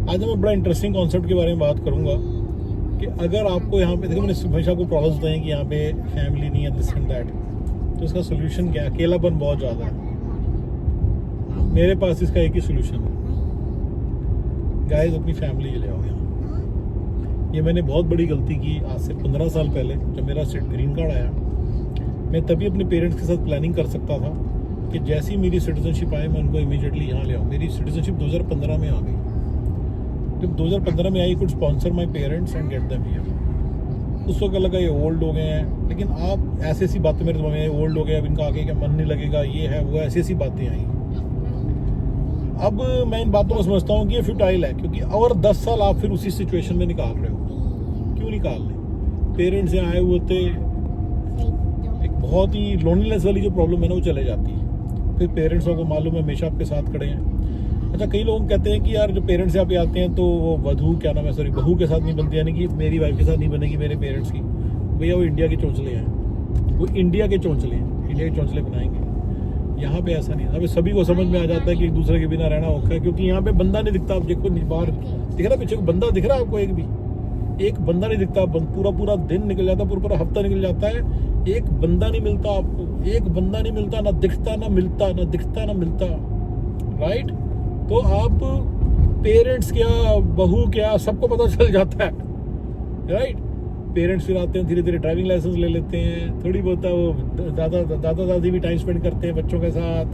आज मैं बड़ा इंटरेस्टिंग कॉन्सेप्ट के बारे में बात करूंगा कि अगर आपको यहाँ पे देखो, मैंने हमेशा आपको प्रॉब्लम्स बताए कि यहाँ पे फैमिली नहीं है, दिस एंड दैट, तो इसका सोल्यूशन क्या है? अकेलापन बहुत ज़्यादा है। मेरे पास इसका एक ही सोल्यूशन है, गाइस अपनी फैमिली ले आओ यहाँ। ये मैंने बहुत बड़ी गलती की आज से 15 साल पहले, जब मेरा ग्रीन कार्ड आया। मैं तभी अपने पेरेंट्स के साथ प्लानिंग कर सकता था कि जैसी ही मेरी सिटीजनशिप आए मैं उनको इमीडिएटली यहाँ ले आऊँ। मेरी सिटीजनशिप 2015 में आ गई। जब 2015 में आई, could sponsor my parents and get them here. उस वक्त लगा ये ओल्ड हो गए हैं, लेकिन आप ऐसी ऐसी बातें मेरे दिमाग में, ओल्ड हो गए, अब इनका आगे क्या मन नहीं लगेगा, ये है वो, ऐसी ऐसी बातें आई। अब मैं इन बातों को समझता हूँ कि ये फ्यूटाइल है, क्योंकि और 10 साल आप फिर उसी सिचुएशन में निकाल रहे हो। क्यों निकाल रहे? पेरेंट्स से आए हुए थे, एक बहुत ही लोनलीनेस वाली जो प्रॉब्लम है ना वो चले जाती है। फिर पेरेंट्सों को मालूम है हमेशा आपके साथ खड़े हैं। अच्छा, कई लोग कहते हैं कि यार जो पेरेंट्स यहाँ पे आते हैं तो वो बहू के साथ नहीं बनती, यानी कि मेरी वाइफ के साथ नहीं बनेगी मेरे पेरेंट्स की। भैया वो इंडिया के चौंचले हैं, वो इंडिया के चौंचले हैं, इंडिया के चौंचले बनाएंगे। यहाँ पे ऐसा नहीं है। अभी सभी को समझ में आ जाता है कि एक दूसरे के बिना रहना औखा है, क्योंकि यहाँ पे बंदा नहीं दिखता। आप देखो बाहर दिख रहा, पीछे बंदा दिख रहा है आपको? एक बंदा नहीं दिखता। पूरा दिन निकल जाता, पूरा हफ्ता निकल जाता है, एक बंदा नहीं मिलता आपको। एक बंदा नहीं मिलता, ना दिखता ना मिलता, ना दिखता ना मिलता। राइट? तो आप पेरेंट्स क्या, बहू क्या, सबको पता चल जाता है। राइट? पेरेंट्स फिर आते हैं, धीरे धीरे ड्राइविंग लाइसेंस ले लेते हैं, थोड़ी बहुत वो दादा दादी भी टाइम स्पेंड करते हैं बच्चों के साथ,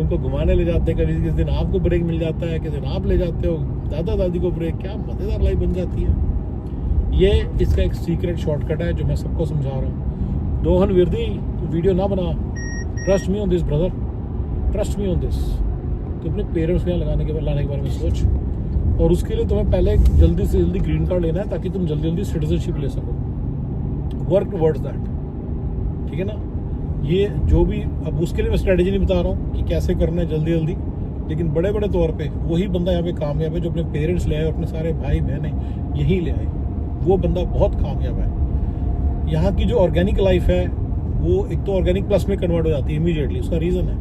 उनको घुमाने ले जाते हैं। कभी किस दिन आपको ब्रेक मिल जाता है, किस दिन आप ले जाते हो दादा दादी को ब्रेक। क्या मज़ेदार लाइफ बन जाती है। ये इसका एक सीक्रेट शॉर्टकट है जो मैं सबको समझा रहा हूँ। रोहन विरदी, वीडियो ना बना, trust me on this brother, trust me on this. तो अपने पेरेंट्स को यहाँ लाने के बारे में सोच, और उसके लिए तुम्हें पहले जल्दी से जल्दी ग्रीन कार्ड लेना है ताकि तुम जल्दी जल्दी सिटीजनशिप ले सको। वर्क टुवर्ड्स दैट, ठीक है ना? ये जो भी, अब उसके लिए मैं स्ट्रेटेजी नहीं बता रहा हूँ कि कैसे करना है जल्दी जल्दी, लेकिन बड़े बड़े तौर पे वही बंदा यहाँ पे कामयाब है जो अपने पेरेंट्स ले आए, अपने सारे भाई बहनें यहीं ले आए। वो बंदा बहुत कामयाब है। यहाँ की जो ऑर्गेनिक लाइफ है वो एक तो ऑर्गेनिक प्लस में कन्वर्ट हो जाती है इमीडिएटली। उसका रीज़न है,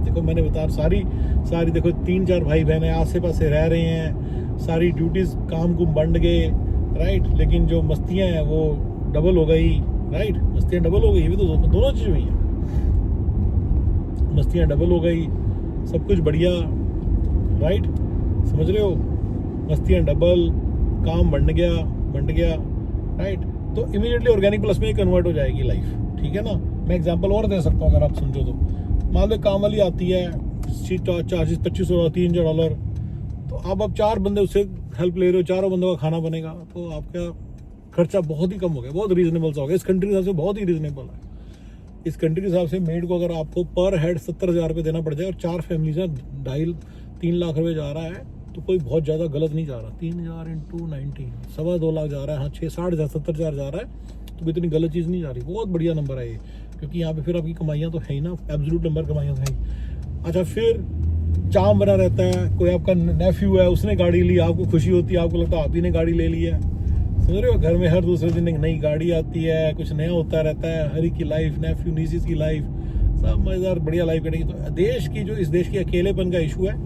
देखो मैंने बता, सारी देखो 3-4 भाई बहन है, आसे पासे रह रहे हैं, सारी ड्यूटीज काम को बंट गए। राइट? लेकिन जो मस्तियाँ हैं वो डबल हो गई। राइट? मस्तियाँ डबल हो गई, भी तो दोनों चीज़ हुई हैं। मस्तियाँ डबल हो गई, सब कुछ बढ़िया। राइट? समझ रहे हो? मस्तियाँ डबल, काम बंट गया। राइट? तो इमीडिएटली ऑर्गेनिक प्लस में कन्वर्ट हो जाएगी लाइफ। ठीक है ना? मैं एग्जांपल और दे सकता हूँ अगर आप समझो तो। मान लो काम वाली आती है, चार्जेस $2500, $300, तो आप 4 बंदे उससे हेल्प ले रहे हो, 4 बंदों का खाना बनेगा, तो आपका खर्चा बहुत ही कम हो गया, बहुत रीजनेबल सा हो गया। इस कंट्री के हिसाब से बहुत ही रीजनेबल है। इस कंट्री के हिसाब से मेड को अगर आपको पर हेड 70,000 रुपये देना पड़ जाए और 4 फैमिलीज है, 2.5-3 लाख रुपये जा रहा है, तो कोई बहुत ज़्यादा गलत नहीं जा रहा। 3,000 × 90, 2.25 लाख जा रहा है। हाँ, 60,000 70,000 जा रहा है, तो इतनी गलत चीज़ नहीं जा रही। बहुत बढ़िया नंबर है ये, क्योंकि यहाँ पे फिर आपकी कमाइयाँ तो है ही ना, एब्सोल्यूट नंबर कमाइयाँ तो है ही। अच्छा, फिर चाम बना रहता है, कोई आपका नेफ्यू है, उसने गाड़ी ली, आपको खुशी होती है, आपको लगता है आप ही ने गाड़ी ले ली है। समझ रहे हो? घर में हर दूसरे दिन एक नई गाड़ी आती है, कुछ नया होता रहता है। हरी की लाइफ, नेफ्यू नीसीस की लाइफ, सब मज़ेदार बढ़िया लाइफ कटेगी। तो देश की जो, इस देश की अकेलेपन का इशू है,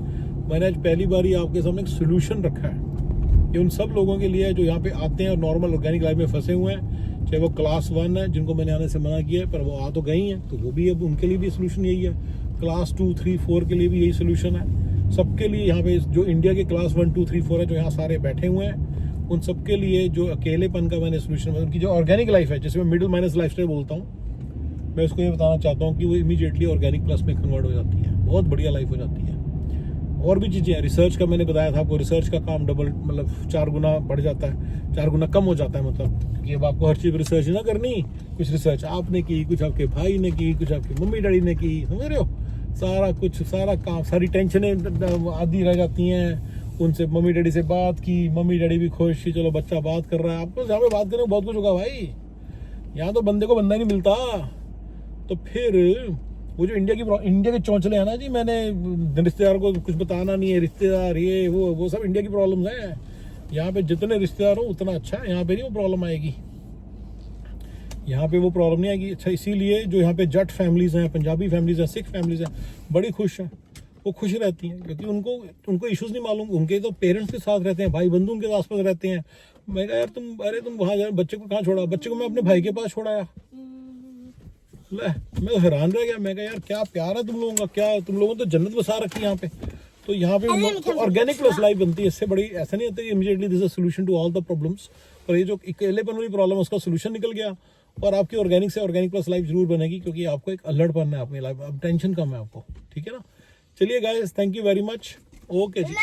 मैंने आज पहली बार ही आपके सामने एक सोल्यूशन रखा है। ये उन सब लोगों के लिए है जो यहाँ पे आते हैं और नॉर्मल ऑर्गेनिक लाइफ में फंसे हुए हैं, चाहे वो क्लास 1 है जिनको मैंने आने से मना किया है, पर वो आ तो गई हैं, तो वो भी अब उनके लिए भी सोल्यूशन यही है। क्लास 2, 3, 4 के लिए भी यही सोल्यूशन है। सबके लिए यहाँ पे जो इंडिया के क्लास 1, 2, 3, 4 है, जो यहाँ सारे बैठे हुए हैं, उन सबके लिए जो अकेलेपन का मैंने सोल्यूशन, उनकी जो ऑर्गेनिक लाइफ है, जिसमें मिडिल माइनस लाइफ स्टाइल बोलता हूँ, मैं उसको ये बताना चाहता हूँ कि वो इमीडिएटली ऑर्गेनिक प्लस में कन्वर्ट हो जाती है। बहुत बढ़िया लाइफ हो जाती है। और भी चीज़ें हैं, रिसर्च का मैंने बताया था आपको, रिसर्च का काम डबल, मतलब 4 गुना बढ़ जाता है, 4 गुना कम हो जाता है। मतलब कि अब आपको हर चीज़ रिसर्च ना करनी, कुछ रिसर्च आपने की, कुछ आपके भाई ने की, कुछ आपके मम्मी डैडी ने की। समझ रहे हो? सारा काम, सारी टेंशनें आधी रह जाती हैं। उनसे मम्मी डैडी से बात की, मम्मी डैडी भी खुश कि चलो बच्चा बात कर रहा है। आपको जहाँ पे बात करने को बहुत कुछ होगा भाई, यहाँ तो बंदे को बंदा नहीं मिलता। तो फिर वो जो इंडिया के चौंचले हैं ना जी, मैंने रिश्तेदार को कुछ बताना नहीं है, रिश्तेदार ये वो सब इंडिया की प्रॉब्लम्स हैं। यहाँ पे जितने रिश्तेदार हो उतना अच्छा है, यहाँ पे नहीं वो प्रॉब्लम आएगी, यहाँ पे वो प्रॉब्लम नहीं आएगी। अच्छा, इसीलिए जो यहाँ पे जट फैमिलीज हैं, पंजाबी फैमिलीज हैं, सिख फैमिलीज हैं, बड़ी खुश हैं। वो खुश रहती हैं, क्योंकि उनको इश्यूज नहीं मालूम। उनके तो पेरेंट्स के साथ रहते हैं, भाई बंधु उनके आसपास रहते हैं। मैं कहा यार तुम वहाँ जा, बच्चे को कहाँ छोड़ा? बच्चे को मैं अपने भाई के पास छोड़ाया। ले, मैं तो हैरान रह गया। मैं कहा यार क्या प्यार है तुम लोगों का, क्या तुम लोगों ने तो जन्नत बसा रखी है यहाँ पे। तो यहाँ पे ऑर्गेनिक प्लस लाइफ बनती है। इससे बड़ी ऐसा नहीं होता कि immediately this is a solution to all the problems, पर ये जो अकेलेपन वाली प्रॉब्लम है उसका सोल्यूशन निकल गया, और आपकी ऑर्गेनिक से ऑर्गेनिक प्लस लाइफ जरूर बनेगी, क्योंकि आपको एक अल्हड़पन है अपनी लाइफ, अब टेंशन कम है आपको। ठीक है ना? चलिए guys, thank you very much. Okay ji.